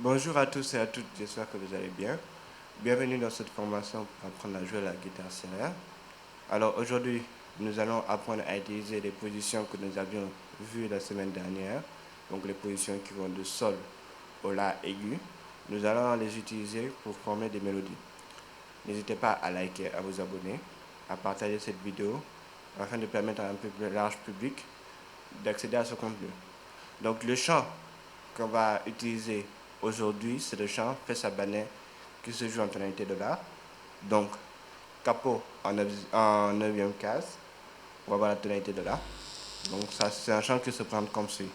Bonjour à tous et à toutes, j'espère que vous allez bien. Bienvenue dans cette formation pour apprendre à jouer la guitare sérieuse. Alors aujourd'hui, nous allons apprendre à utiliser les positions que nous avions vues la semaine dernière, donc les positions qui vont de sol au la aigu. Nous allons les utiliser pour former des mélodies. N'hésitez pas à liker, à vous abonner, à partager cette vidéo afin de permettre à un peu plus large public d'accéder à ce contenu. Donc le chant qu'on va utiliser aujourd'hui, c'est le chant Fais sa bannet qui se joue en tonalité de la. Donc capot en 9e case pour avoir la tonalité de la. Donc ça c'est un chant qui se prend comme suit.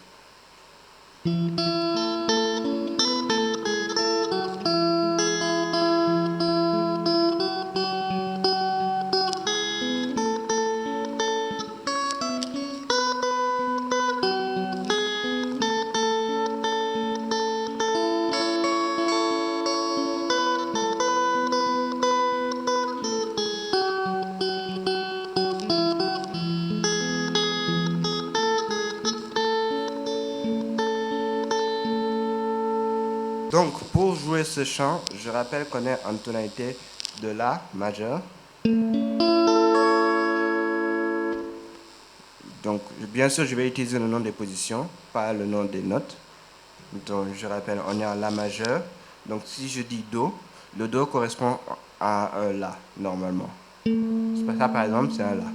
Donc pour jouer ce chant, je rappelle qu'on est en tonalité de la majeur. Donc bien sûr je vais utiliser le nom des positions, pas le nom des notes. Donc je rappelle, on est en la majeur. Donc si je dis do, le do correspond à un la normalement. Ça par exemple c'est un la.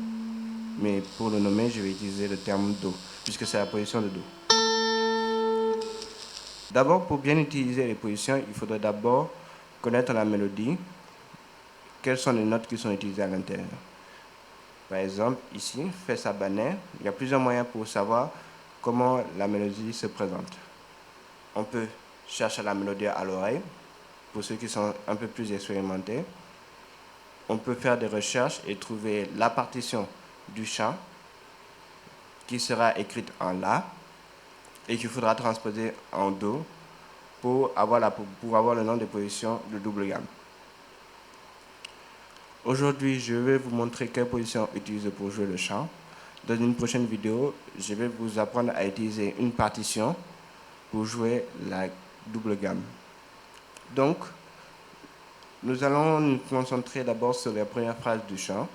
Mais pour le nommer, je vais utiliser le terme do, puisque c'est la position de do. D'abord, pour bien utiliser les positions, il faudrait d'abord connaître la mélodie, quelles sont les notes qui sont utilisées à l'intérieur. Par exemple, ici, Fais sa bannet, il y a plusieurs moyens pour savoir comment la mélodie se présente. On peut chercher la mélodie à l'oreille, pour ceux qui sont un peu plus expérimentés. On peut faire des recherches et trouver la partition du chant qui sera écrite en la et qu'il faudra transposer en do pour avoir le nom des positions de double gamme. Aujourd'hui, je vais vous montrer quelles positions utiliser pour jouer le chant. Dans une prochaine vidéo, je vais vous apprendre à utiliser une partition pour jouer la double gamme. Donc, nous allons nous concentrer d'abord sur la première phrase du chant.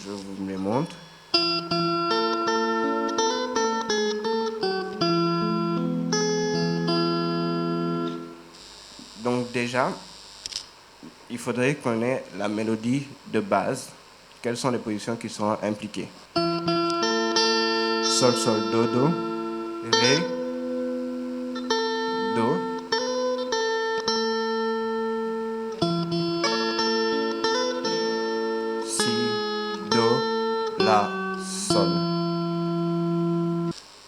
Je vous les montre. Donc déjà, il faudrait qu'on ait la mélodie de base. Quelles sont les positions qui seront impliquées? Sol, sol, do, do, ré, do, si, do, la, sol.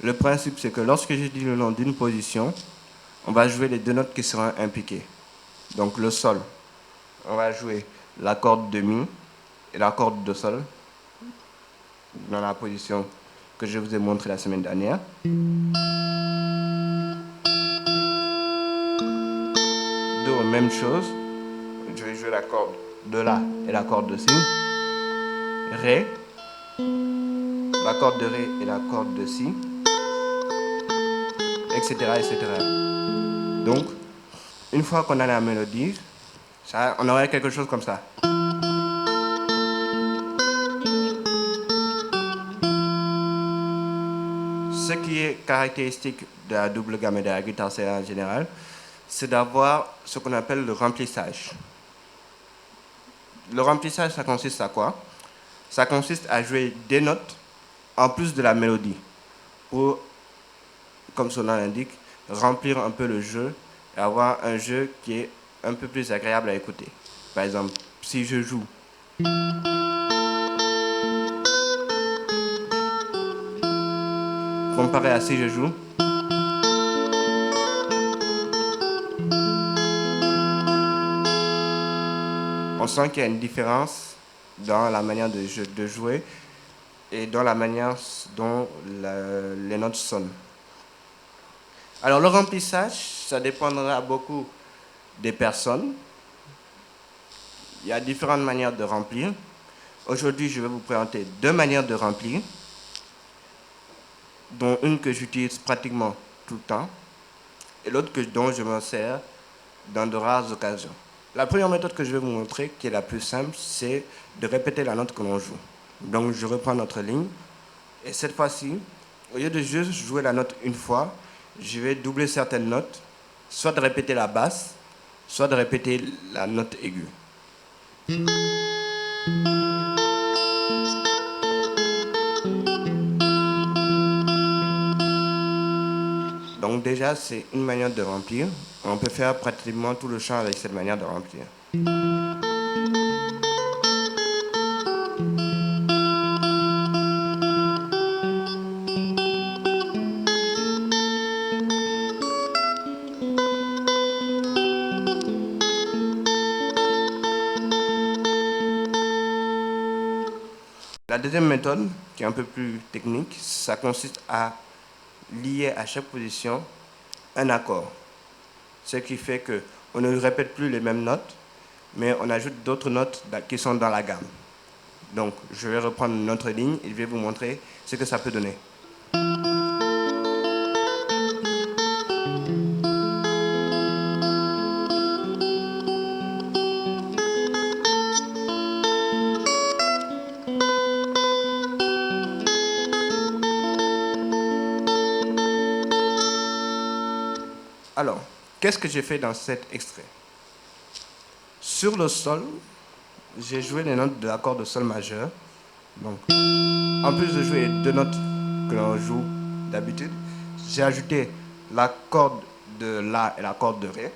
Le principe, c'est que lorsque je dis le nom d'une position, on va jouer les deux notes qui seront impliquées. Donc le sol, on va jouer la corde de mi et la corde de sol dans la position que je vous ai montrée la semaine dernière. Do, même chose. Je vais jouer la corde de la et la corde de si. Ré, la corde de ré et la corde de si, etc., etc. Donc, une fois qu'on a la mélodie, on aurait quelque chose comme ça. Ce qui est caractéristique de la double gamme et de la guitare sérieuse en général, c'est d'avoir ce qu'on appelle le remplissage. Le remplissage, ça consiste à quoi? Ça consiste à jouer des notes en plus de la mélodie pour, comme son nom l'indique, remplir un peu le jeu et avoir un jeu qui est un peu plus agréable à écouter. Par exemple, si je joue comparé à si je joue, on sent qu'il y a une différence dans la manière de jouer et dans la manière dont les notes sonnent. Alors le remplissage, ça dépendra beaucoup des personnes. Il y a différentes manières de remplir. Aujourd'hui, je vais vous présenter deux manières de remplir, dont une que j'utilise pratiquement tout le temps. et l'autre dont je m'en sers dans de rares occasions. La première méthode que je vais vous montrer, qui est la plus simple, c'est de répéter la note que l'on joue. Donc je reprends notre ligne, et cette fois-ci, au lieu de juste jouer la note une fois, je vais doubler certaines notes, soit de répéter la basse, soit de répéter la note aiguë. Donc déjà, c'est une manière de remplir. On peut faire pratiquement tout le chant avec cette manière de remplir. La deuxième méthode, qui est un peu plus technique, ça consiste à lier à chaque position un accord. Ce qui fait qu'on ne répète plus les mêmes notes, mais on ajoute d'autres notes qui sont dans la gamme. Donc, je vais reprendre notre ligne et je vais vous montrer ce que ça peut donner. Alors, qu'est-ce que j'ai fait dans cet extrait? Sur le sol, j'ai joué les notes de l'accord de sol majeur. Donc, en plus de jouer les deux notes que l'on joue d'habitude, j'ai ajouté la corde de La et la corde de Ré.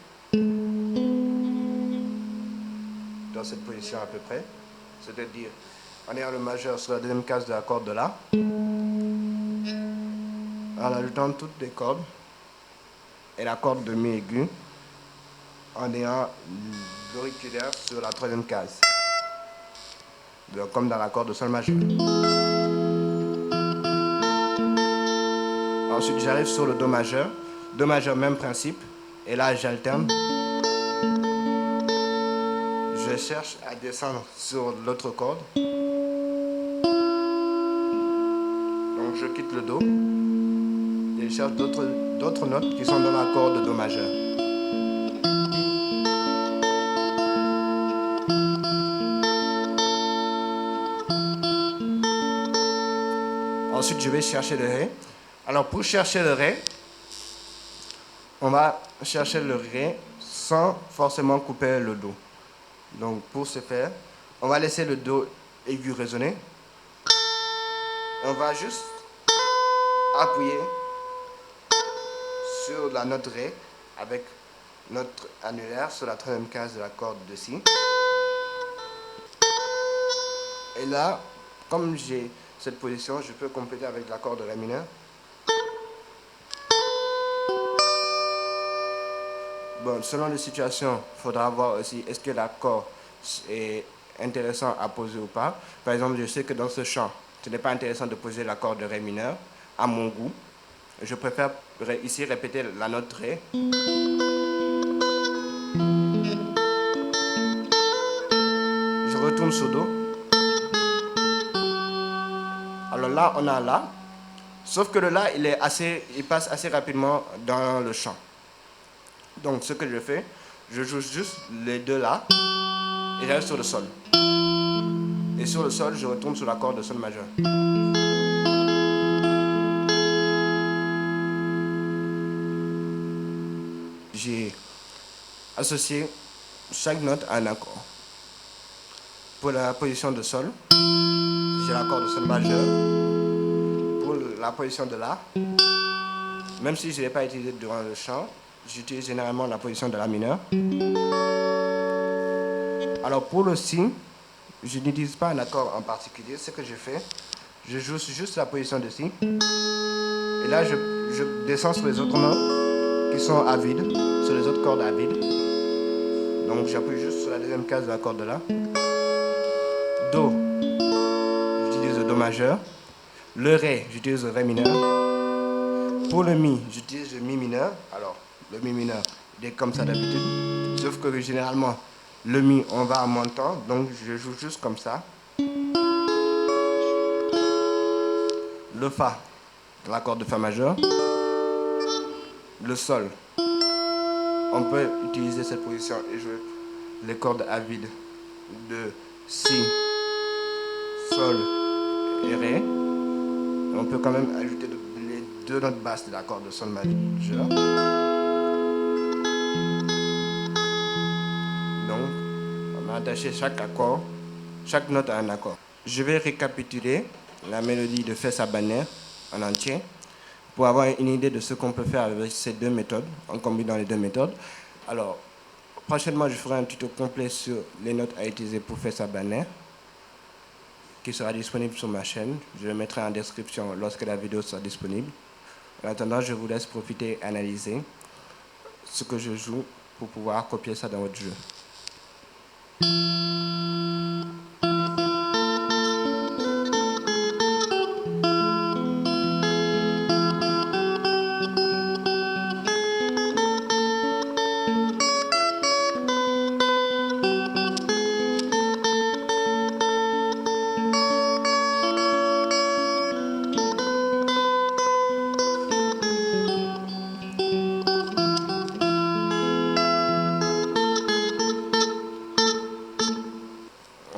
Dans cette position à peu près. C'est-à-dire, en ayant le majeur sur la deuxième case de la corde de La, en ajoutant toutes les cordes, et la corde de Mi aigu, en ayant l'auriculaire sur la troisième case. Donc, comme dans l'accord de sol majeur. Ensuite, j'arrive sur le Do majeur. Do majeur, même principe. Et là, j'alterne. Je cherche à descendre sur l'autre corde. Donc, je quitte le Do. Et je cherche d'autres notes qui sont dans l'accord de Do majeur. Ensuite, je vais chercher le Ré. Alors, pour chercher le Ré, on va chercher le Ré sans forcément couper le Do. Donc, pour ce faire, on va laisser le Do aigu résonner. On va juste appuyer sur la note Ré avec notre annulaire sur la troisième case de la corde de Si. Et là, comme j'ai cette position, je peux compléter avec l'accord de Ré mineur. Bon, selon les situations, il faudra voir aussi est-ce que l'accord est intéressant à poser ou pas. Par exemple, je sais que dans ce chant, ce n'est pas intéressant de poser l'accord de Ré mineur, à mon goût. Je préfère ici répéter la note Ré. Je retourne sur Do. Alors là, on a La. Sauf que le La, il passe assez rapidement dans le chant. Donc, ce que je fais, je joue juste les deux La et j'arrive sur le Sol. Et sur le Sol, je retourne sur l'accord de Sol majeur. J'ai associé chaque note à un accord. Pour la position de Sol, j'ai l'accord de Sol majeur. Pour la position de La, même si je ne l'ai pas utilisé durant le chant, j'utilise généralement la position de La mineur. Alors pour le Si, je n'utilise pas un accord en particulier. Ce que je fais, je joue juste la position de Si. Et là, je descends sur les autres notes qui sont à vide, sur les autres cordes à vide. Donc j'appuie juste sur la deuxième case de la corde de La. Do, j'utilise le Do majeur. Le Ré, j'utilise le Ré mineur. Pour le Mi, j'utilise le Mi mineur. Alors, le Mi mineur, il est comme ça d'habitude. Sauf que généralement, le Mi, on va en montant. Donc, je joue juste comme ça. Le Fa, l'accord de Fa majeur. Le Sol, on peut utiliser cette position et jouer les cordes à vide de Si, Sol et Ré. On peut quand même ajouter les deux notes basses de l'accord de Sol majeur. Donc, on a attaché chaque accord, chaque note à un accord. Je vais récapituler la mélodie de Fais sa bannière en entier pour avoir une idée de ce qu'on peut faire avec ces deux méthodes, en combinant les deux méthodes. Alors, prochainement, je ferai un tuto complet sur les notes à utiliser pour Fais sa bannière, qui sera disponible sur ma chaîne. Je le mettrai en description lorsque la vidéo sera disponible. En attendant, je vous laisse profiter et analyser ce que je joue pour pouvoir copier ça dans votre jeu.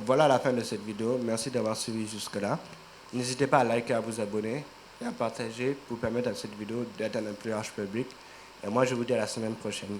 Voilà la fin de cette vidéo. Merci d'avoir suivi jusque-là. N'hésitez pas à liker, à vous abonner et à partager pour permettre à cette vidéo d'atteindre un plus large public. Et moi, je vous dis à la semaine prochaine.